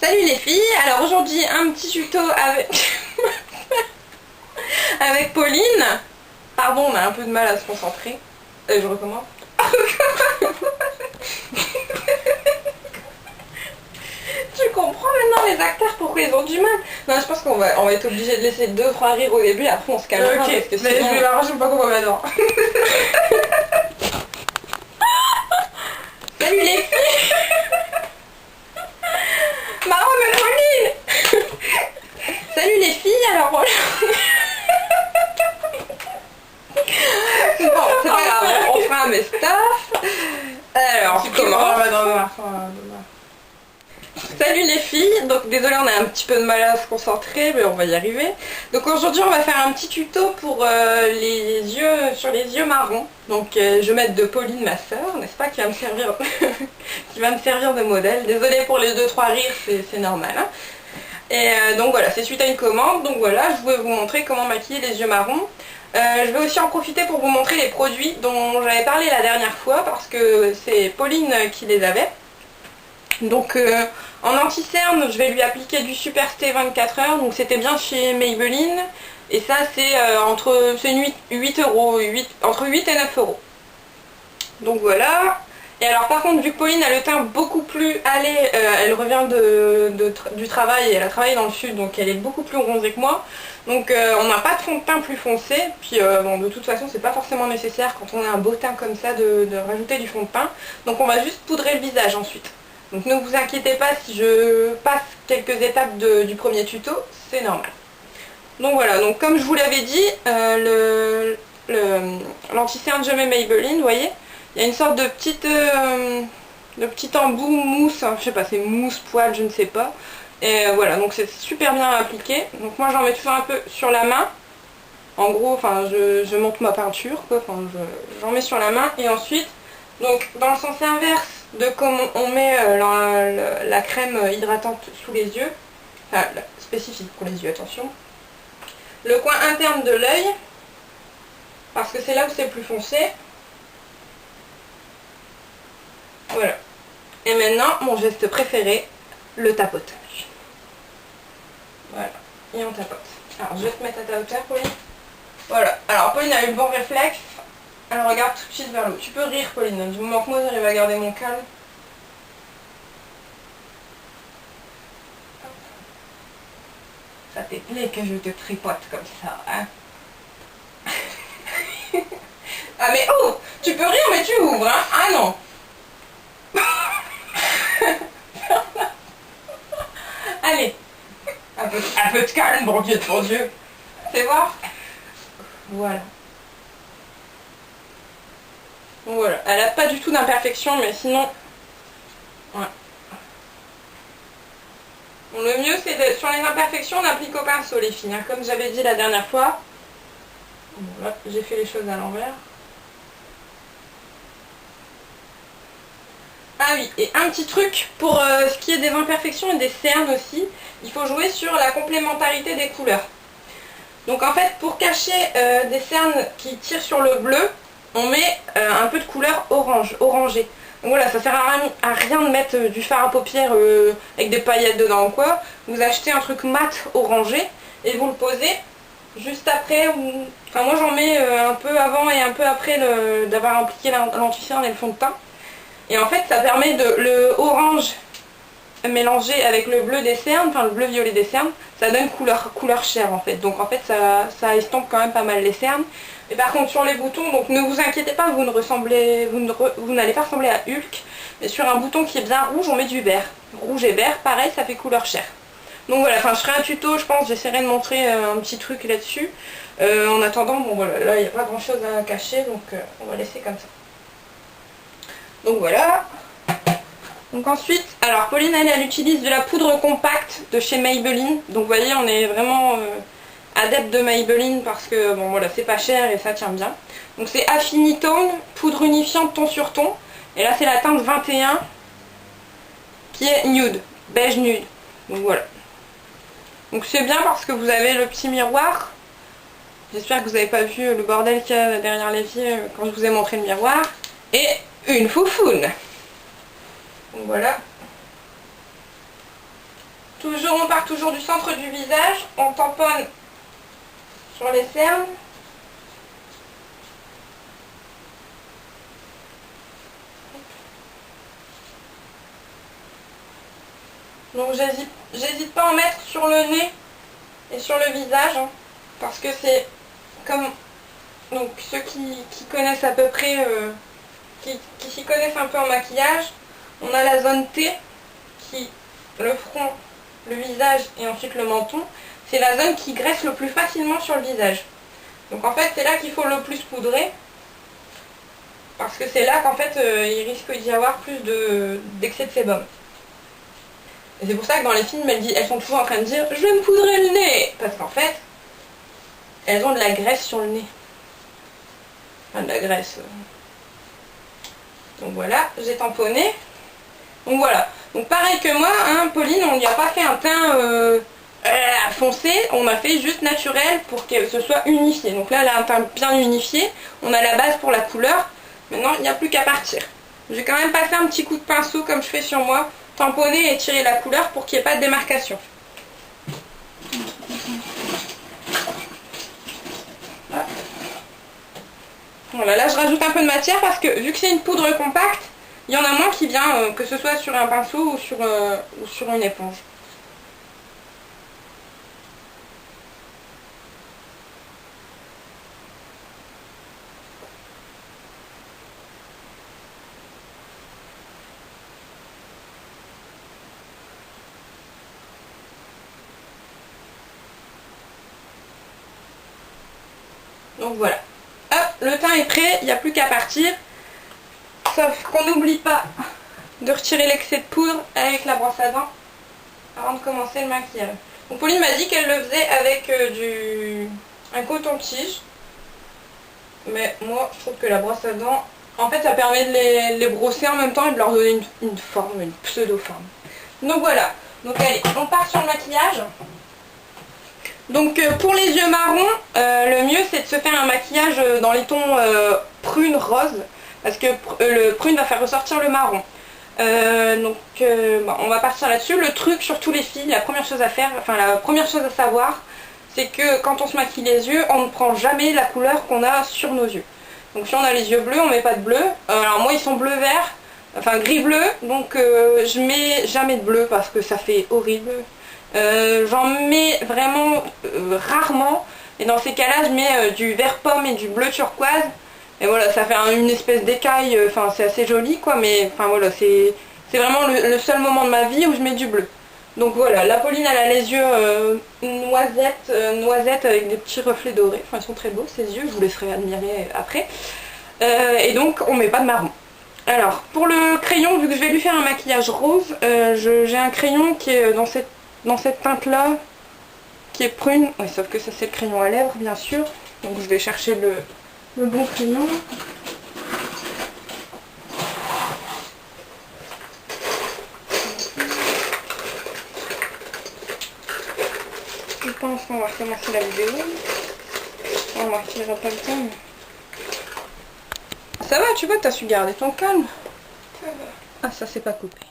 Salut les filles, alors aujourd'hui un petit tuto avec avec Pauline. Pardon, on a un peu de mal à se concentrer. Je recommence. Tu comprends maintenant les acteurs pourquoi ils ont du mal? Non, je pense qu'on va être obligé de laisser 2-3 rires au début, après on se calmera. Ok, parce que mais sinon... je vais m'arranger pas qu'on va maintenant. Salut les filles. Marrant mais Pauline. Salut les filles, alors bon, c'est pas grave, on fera un best-of. Alors, comment? Salut les filles, donc désolé on a un petit peu de mal à se concentrer mais on va y arriver. Donc aujourd'hui on va faire un petit tuto pour les yeux, sur les yeux marrons. Donc je vais mettre de Pauline ma soeur, n'est-ce pas, qui va me servir qui va me servir de modèle. Désolée pour les 2-3 rires, c'est normal. Hein. Et donc voilà, c'est suite à une commande, donc voilà, je voulais vous montrer comment maquiller les yeux marrons. Je vais aussi en profiter pour vous montrer les produits dont j'avais parlé la dernière fois parce que c'est Pauline qui les avait. Donc en anti-cerne, je vais lui appliquer du Super Stay 24 heures, donc c'était bien chez Maybelline. Et ça c'est entre 8 euros, entre 8 et 9 euros. Donc voilà. Et alors par contre, vu que Pauline a le teint beaucoup plus allé, elle revient du travail, et elle a travaillé dans le sud, donc elle est beaucoup plus bronzée que moi. Donc on n'a pas de fond de teint plus foncé, puis bon, de toute façon c'est pas forcément nécessaire quand on a un beau teint comme ça de rajouter du fond de teint. Donc on va juste poudrer le visage ensuite. Donc ne vous inquiétez pas si je passe quelques étapes du premier tuto, c'est normal. Donc voilà, donc comme je vous l'avais dit, l'anti-cerne Je mets Maybelline, vous voyez, il y a une sorte de petit embout mousse, hein, je sais pas, c'est mousse, poil, je ne sais pas. Et voilà, donc c'est super bien appliqué. Donc moi j'en mets toujours un peu sur la main. En gros, enfin je monte ma peinture, quoi, enfin j'en mets sur la main et ensuite, donc dans le sens inverse de comme on met la crème hydratante sous les yeux, enfin spécifique pour les yeux, attention. Le coin interne de l'œil, parce que c'est là où c'est plus foncé. Voilà. Et maintenant, mon geste préféré, le tapotage. Voilà. Et on tapote. Alors, je vais te mettre à ta hauteur, Pauline. Voilà. Alors, Pauline a eu le bon réflexe. Elle regarde tout de suite vers le haut. Tu peux rire, Pauline. Du moment que moi, j'arrive à garder mon calme. Ça te plaît que je te tripote comme ça, hein? Ah mais oh! Tu peux rire mais tu ouvres, hein? Ah non! Allez! Un peu de calme, bon Dieu, pour Dieu! Fais voir? Voilà. Donc voilà, elle a pas du tout d'imperfection, mais sinon... Ouais. Bon, le mieux c'est sur les imperfections, on applique au pinceau les filles, hein, comme j'avais dit la dernière fois. Bon, là, j'ai fait les choses à l'envers. Ah oui, et un petit truc pour ce qui est des imperfections et des cernes aussi, il faut jouer sur la complémentarité des couleurs. Donc en fait, pour cacher des cernes qui tirent sur le bleu, on met un peu de couleur orangée. Donc voilà, ça sert à rien de mettre du fard à paupières avec des paillettes dedans ou quoi. Vous achetez un truc mat orangé et vous le posez juste après. Enfin moi j'en mets un peu avant et un peu après d'avoir appliqué l'anti-cerne et le fond de teint. Et en fait ça permet le orange mélangé avec le bleu des cernes, enfin le bleu violet des cernes, ça donne couleur chair en fait. Donc en fait ça estompe quand même pas mal les cernes. Et par contre sur les boutons, donc ne vous inquiétez pas, vous n'allez pas ressembler à Hulk. Mais sur un bouton qui est bien rouge, on met du vert. Rouge et vert, pareil, ça fait couleur chair. Donc voilà, enfin je ferai un tuto, je pense, j'essaierai de montrer un petit truc là-dessus. En attendant, bon voilà, là il n'y a pas grand chose à cacher, donc on va laisser comme ça. Donc voilà. Donc ensuite, alors Pauline elle utilise de la poudre compacte de chez Maybelline. Donc vous voyez, on est vraiment adepte de Maybelline parce que bon voilà, c'est pas cher et ça tient bien. Donc c'est Affinitone, poudre unifiante ton sur ton. Et là c'est la teinte 21 qui est nude, beige nude. Donc voilà. Donc c'est bien parce que vous avez le petit miroir. J'espère que vous n'avez pas vu le bordel qu'il y a derrière les yeux quand je vous ai montré le miroir. Et une foufoune. Donc voilà. Toujours, on part toujours du centre du visage, on tamponne sur les cernes. Donc j'hésite pas à en mettre sur le nez et sur le visage, hein, parce que c'est comme, donc ceux qui connaissent à peu près, qui s'y connaissent un peu en maquillage, on a la zone T, qui, le front, le visage et ensuite le menton, c'est la zone qui graisse le plus facilement sur le visage. Donc en fait c'est là qu'il faut le plus poudrer, parce que c'est là qu'en fait il risque d'y avoir plus d'excès de sébum. Et c'est pour ça que dans les films, elles sont toujours en train de dire « Je vais me poudrer le nez !» Parce qu'en fait, elles ont de la graisse sur le nez. Enfin, de la graisse. Donc voilà, j'ai tamponné. Donc voilà. Donc pareil que moi, hein, Pauline, on n'y a pas fait un teint foncé, on a fait juste naturel pour que ce soit unifié. Donc là, elle a un teint bien unifié. On a la base pour la couleur. Maintenant, il n'y a plus qu'à partir. J'ai quand même passé un petit coup de pinceau comme je fais sur moi, tamponner et tirer la couleur pour qu'il n'y ait pas de démarcation. Voilà, là je rajoute un peu de matière parce que vu que c'est une poudre compacte, il y en a moins qui vient, que ce soit sur un pinceau ou sur une éponge. Donc voilà. Hop, le teint est prêt, il n'y a plus qu'à partir. Sauf qu'on n'oublie pas de retirer l'excès de poudre avec la brosse à dents avant de commencer le maquillage. Donc Pauline m'a dit qu'elle le faisait avec un coton-tige. Mais moi, je trouve que la brosse à dents, en fait, ça permet de les brosser en même temps et de leur donner une forme, une pseudo-forme. Donc voilà. Donc allez, on part sur le maquillage. Donc pour les yeux marrons, le mieux c'est de se faire un maquillage dans les tons prune rose, parce que le prune va faire ressortir le marron. Bon, on va partir là-dessus. Le truc, surtout les filles, la première chose à faire, enfin la première chose à savoir, c'est que quand on se maquille les yeux, on ne prend jamais la couleur qu'on a sur nos yeux. Donc si on a les yeux bleus, on met pas de bleu. Alors moi ils sont bleu-vert, enfin gris-bleu, donc je mets jamais de bleu parce que ça fait horrible. J'en mets vraiment rarement, et dans ces cas-là je mets du vert pomme et du bleu turquoise, et voilà, ça fait une espèce d'écaille, enfin c'est assez joli quoi, mais enfin voilà, c'est vraiment le seul moment de ma vie où je mets du bleu. Donc voilà, la Pauline elle a les yeux noisettes avec des petits reflets dorés, enfin ils sont très beaux ces yeux, je vous laisserai admirer après, et donc on met pas de marron. Alors pour le crayon, vu que je vais lui faire un maquillage rose, j'ai un crayon qui est dans cette teinte là, qui est prune, ouais, sauf que ça c'est le crayon à lèvres bien sûr, donc je vais chercher le bon crayon. Je pense qu'on va recommencer la vidéo. On ne marquera pas le temps. Mais... Ça va, tu vois, t'as su garder ton calme. Ça va. Ah, ça c'est pas coupé.